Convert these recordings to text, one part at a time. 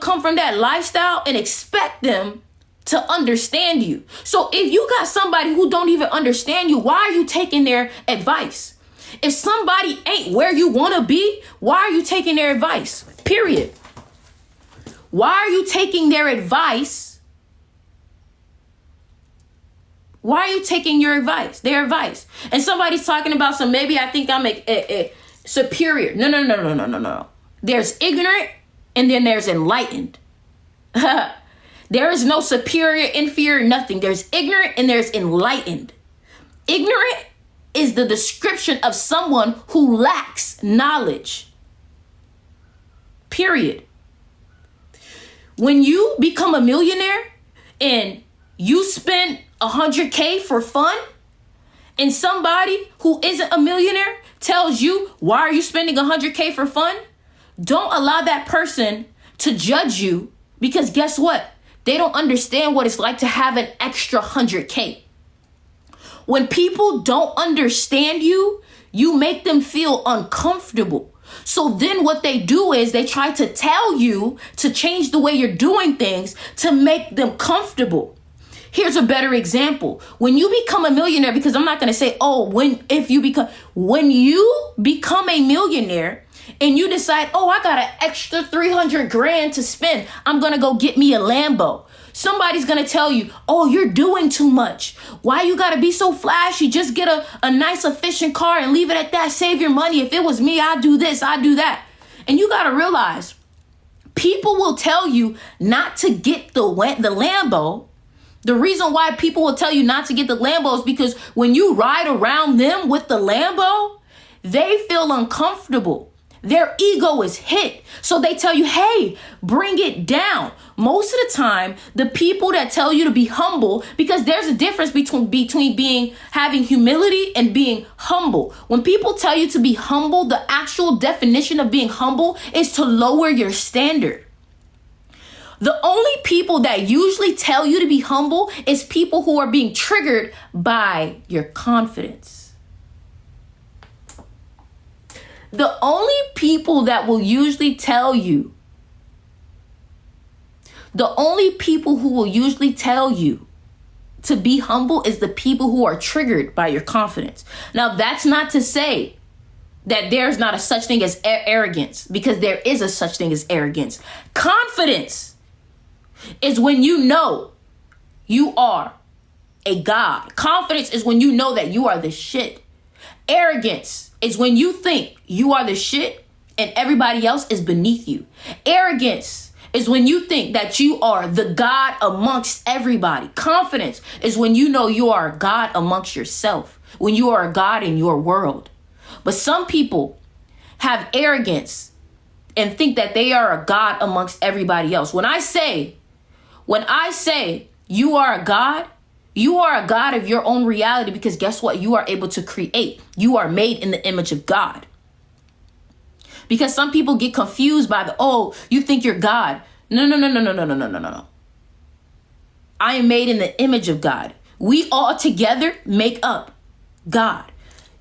come from that lifestyle and expect them to understand you. So if you got somebody who don't even understand you, why are you taking their advice? If somebody ain't where you want to be, why are you taking their advice? Period. Why are you taking their advice? Why are you taking their advice? And somebody's talking about some, maybe I think I'm a superior. No. There's ignorant and then there's enlightened. There is no superior, inferior, nothing. There's ignorant and there's enlightened. Ignorant is the description of someone who lacks knowledge. Period. When you become a millionaire and you spend $100K for fun, and somebody who isn't a millionaire tells you, why are you spending $100K for fun? Don't allow that person to judge you, because guess what? They don't understand what it's like to have an extra $100K. When people don't understand you, you make them feel uncomfortable. So then what they do is they try to tell you to change the way you're doing things to make them comfortable. Here's a better example. When you become a millionaire, because I'm not going to say, when you become a millionaire and you decide, I got an extra 300 grand to spend, I'm going to go get me a Lambo. Somebody's going to tell you, you're doing too much. Why you got to be so flashy? Just get a nice, efficient car and leave it at that. Save your money. If it was me, I'd do this, I'd do that. And you got to realize, people will tell you not to get the Lambo. The reason why people will tell you not to get the Lambo is because when you ride around them with the Lambo, they feel uncomfortable. Their ego is hit. So they tell you, hey, bring it down. Most of the time, the people that tell you to be humble, because there's a difference between having humility and being humble. When people tell you to be humble, the actual definition of being humble is to lower your standard. The only people that usually tell you to be humble is people who are being triggered by your confidence. The only people that will usually tell you, the only people who will usually tell you to be humble is the people who are triggered by your confidence. Now, that's not to say that there's not a such thing as arrogance, because there is a such thing as arrogance. Confidence is when you know you are a god. Confidence is when you know that you are the shit. Arrogance is when you think you are the shit and everybody else is beneath you. Arrogance is when you think that you are the god amongst everybody. Confidence is when you know you are a god amongst yourself, when you are a god in your world. But some people have arrogance and think that they are a god amongst everybody else. When I say you are a god of your own reality, because guess what? You are able to create. You are made in the image of God. Because some people get confused by you think you're God. No. I am made in the image of God. We all together make up God.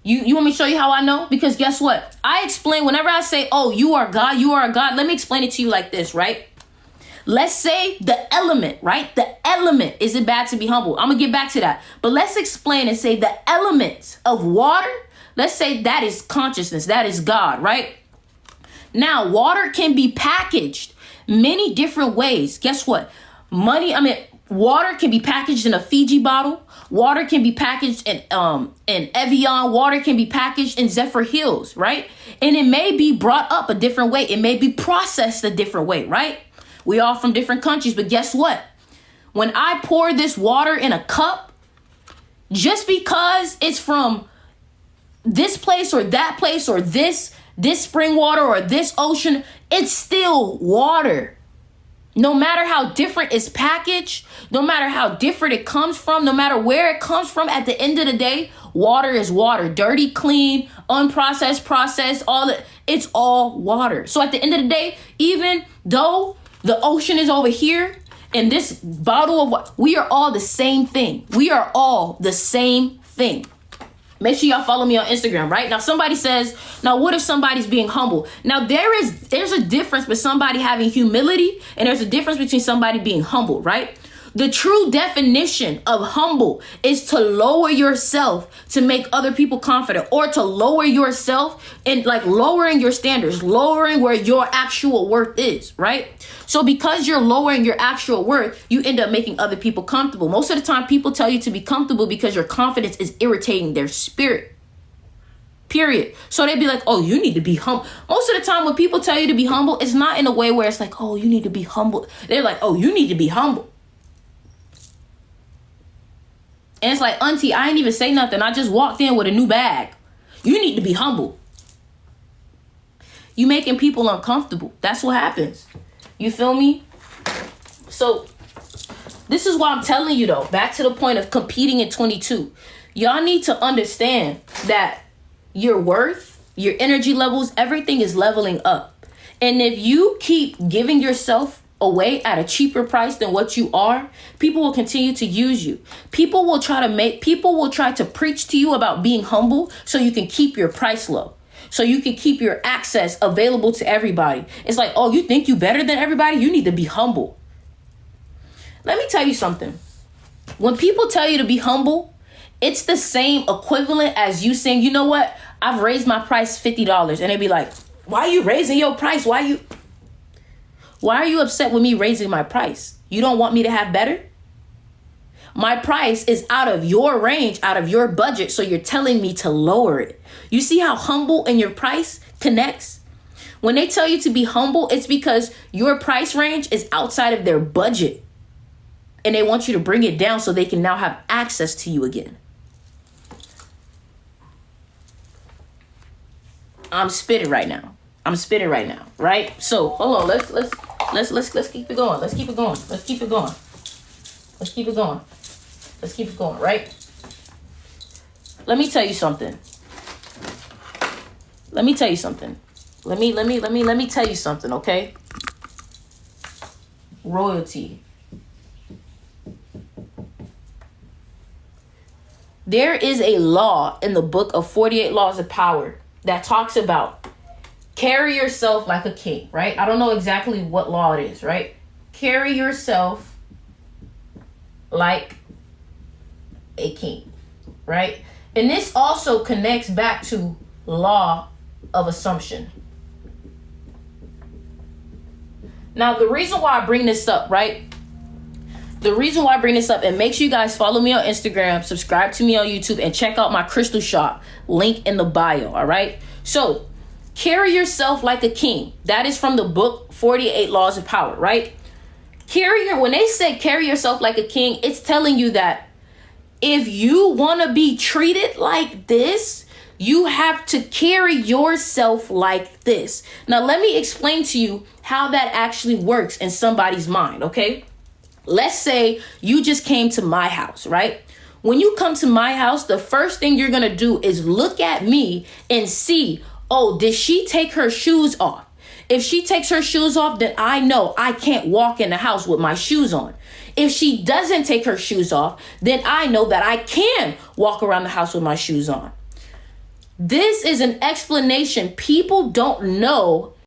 You want me to show you how I know? Because guess what? I explain whenever I say, you are God, you are a God. Let me explain it to you like this, right? Let's say the element, right? The element. Is it bad to be humble? I'm going to get back to that. But let's explain and say the element of water. Let's say that is consciousness. That is God, right? Now, water can be packaged many different ways. Guess what? Water can be packaged in a Fiji bottle. Water can be packaged in Evian. Water can be packaged in Zephyr Hills, right? And it may be brought up a different way. It may be processed a different way, right? We all from different countries, but guess what? When I pour this water in a cup, just because it's from this place or that place or this spring water or this ocean, it's still water. No matter how different it's packaged, no matter how different it comes from, no matter where it comes from, at the end of the day, water is water. Dirty, clean, unprocessed, processed, it's all water. So at the end of the day, even though the ocean is over here and this bottle of water, we are all the same thing. We are all the same thing. Make sure y'all follow me on Instagram, right? Now, somebody says, now what if somebody's being humble? Now, there's a difference between somebody having humility and there's a difference between somebody being humble, right? The true definition of humble is to lower yourself to make other people confident, or to lower yourself and like lowering your standards, lowering where your actual worth is, right? So because you're lowering your actual worth, you end up making other people comfortable. Most of the time, people tell you to be comfortable because your confidence is irritating their spirit. Period. So they'd be like, oh, you need to be humble. Most of the time when people tell you to be humble, it's not in a way where it's like, oh, you need to be humble. They're like, oh, you need to be humble. And it's like, auntie, I ain't even say nothing. I just walked in with a new bag. You need to be humble. You making people uncomfortable. That's what happens. You feel me? So this is why I'm telling you, though, back to the point of competing in 22. Y'all need to understand that your worth, your energy levels, everything is leveling up. And if you keep giving yourself away at a cheaper price than what you are, people will continue to use you. People will try to preach to you about being humble so you can keep your price low, so you can keep your access available to everybody. It's like, oh, you think you better than everybody? You need to be humble. Let me tell you something. When people tell you to be humble, it's the same equivalent as you saying, you know what? I've raised my price $50. And they'd be like, why are you raising your price? Why are you upset with me raising my price? You don't want me to have better? My price is out of your range, out of your budget, so you're telling me to lower it. You see how humble and your price connects? When they tell you to be humble, it's because your price range is outside of their budget. And they want you to bring it down so they can now have access to you again. I'm spitting right now, right? So hold on, let's keep it going. Let's keep it going, right? Let me tell you something. Let me tell you something, okay? Royalty. There is a law in the book of 48 Laws of Power that talks about carry yourself like a king, right? I don't know exactly what law it is, right? Carry yourself like a king, right? And this also connects back to law of assumption. Now, the reason why I bring this up, right? And make sure you guys follow me on Instagram, subscribe to me on YouTube, and check out my crystal shop, link in the bio, all right? So, carry yourself like a king. That is from the book 48 Laws of Power, right? When they say carry yourself like a king, it's telling you that if you want to be treated like this, you have to carry yourself like this. Now, let me explain to you how that actually works in somebody's mind, okay? Let's say you just came to my house, right? When you come to my house, the first thing you're going to do is look at me and see, oh, did she take her shoes off? If she takes her shoes off, then I know I can't walk in the house with my shoes on. If she doesn't take her shoes off, then I know that I can walk around the house with my shoes on. This is an explanation. People don't know